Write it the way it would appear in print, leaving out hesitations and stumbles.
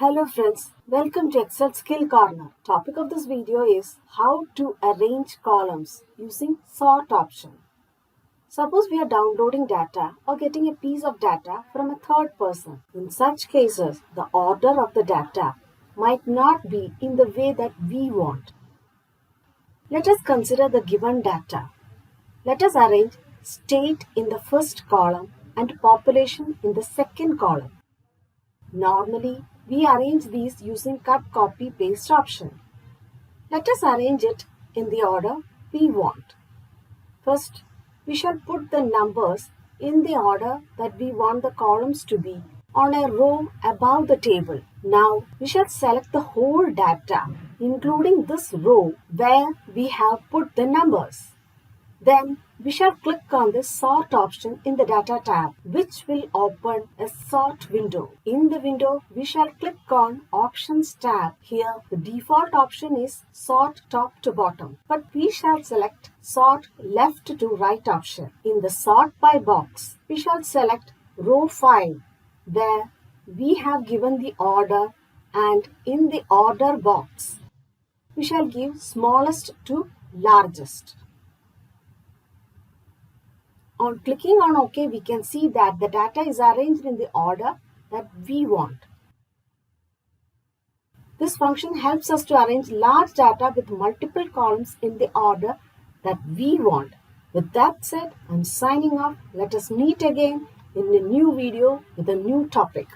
Hello friends, welcome to Excel Skill Corner. Topic of this video is how to arrange columns using sort option. Suppose we are downloading data or getting a piece of data from a third person. In such cases, the order of the data might not be in the way that we want. Let us consider the given data. Let us arrange state in the first column and population in the second column. Normally, we arrange these using cut, copy, paste option. Let us arrange it in the order we want. First, we shall put the numbers in the order that we want the columns to be on a row above the table. Now, we shall select the whole data, including this row where we have put the numbers. Then we shall click on the Sort option in the Data tab, which will open a sort window. In the window, we shall click on Options tab. Here, the default option is Sort top to bottom, but we shall select Sort left to right option. In the Sort by box, we shall select Row 5, where we have given the order, and in the Order box, we shall give smallest to largest. On clicking on OK, we can see that the data is arranged in the order that we want. This function helps us to arrange large data with multiple columns in the order that we want. With that said, I'm signing off. Let us meet again in a new video with a new topic.